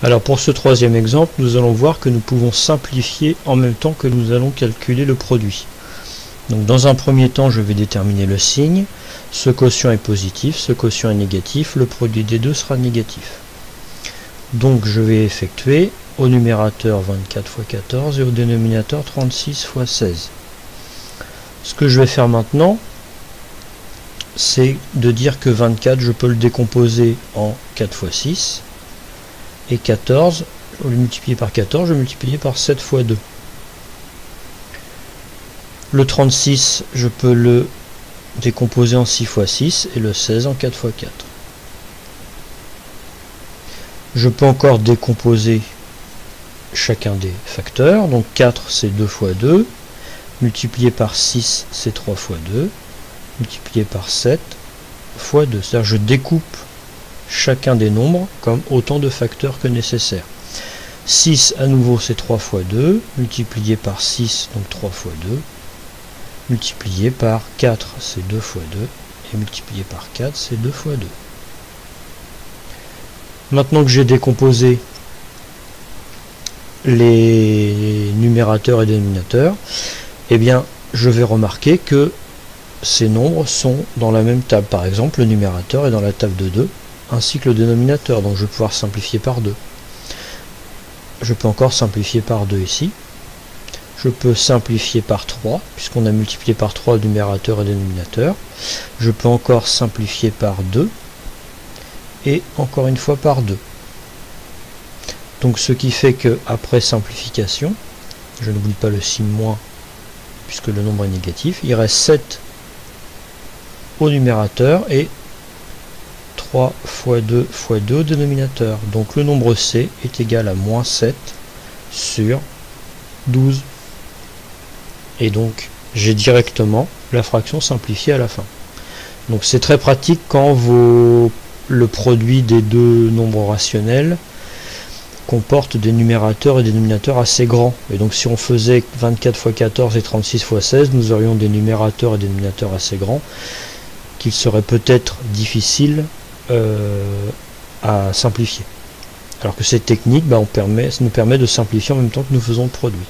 Alors pour ce troisième exemple, nous allons voir que nous pouvons simplifier en même temps que nous allons calculer le produit. Donc dans un premier temps, je vais déterminer le signe. Ce quotient est positif, ce quotient est négatif, le produit des deux sera négatif. Donc je vais effectuer au numérateur 24 x 14 et au dénominateur 36 x 16. Ce que je vais faire maintenant, c'est de dire que 24, je peux le décomposer en 4 x 6, et 14, au lieu de multiplier par 14, je vais multiplier par 7 x 2. Le 36, je peux le décomposer en 6 x 6, et le 16 en 4 x 4. Je peux encore décomposer chacun des facteurs, donc 4 c'est 2 x 2, multiplié par 6 c'est 3 x 2, multiplié par 7 x 2, c'est-à-dire je découpe chacun des nombres comme autant de facteurs que nécessaire. 6 à nouveau c'est 3 x 2, multiplié par 6 donc 3 x 2, multiplié par 4 c'est 2 x 2, et multiplié par 4 c'est 2 x 2. Maintenant que j'ai décomposé les numérateurs et dénominateurs, eh bien je vais remarquer que ces nombres sont dans la même table. Par exemple, le numérateur est dans la table de 2, ainsi que le dénominateur, donc je vais pouvoir simplifier par 2. Je peux encore simplifier par 2 ici. Je peux simplifier par 3, puisqu'on a multiplié par 3 le numérateur et le dénominateur. Je peux encore simplifier par 2, et encore une fois par 2. Donc ce qui fait que après simplification, je n'oublie pas le signe moins, puisque le nombre est négatif, il reste 7 au numérateur et 3 x 2 x 2 au dénominateur. Donc le nombre C est égal à moins 7 sur 12. Et donc j'ai directement la fraction simplifiée à la fin. Donc c'est très pratique quand le produit des deux nombres rationnels comporte des numérateurs et des dénominateurs assez grands. Et donc si on faisait 24 x 14 et 36 x 16, nous aurions des numérateurs et des dénominateurs assez grands qu'il serait peut-être difficile à simplifier. Alors que cette technique, ça nous permet de simplifier en même temps que nous faisons le produit.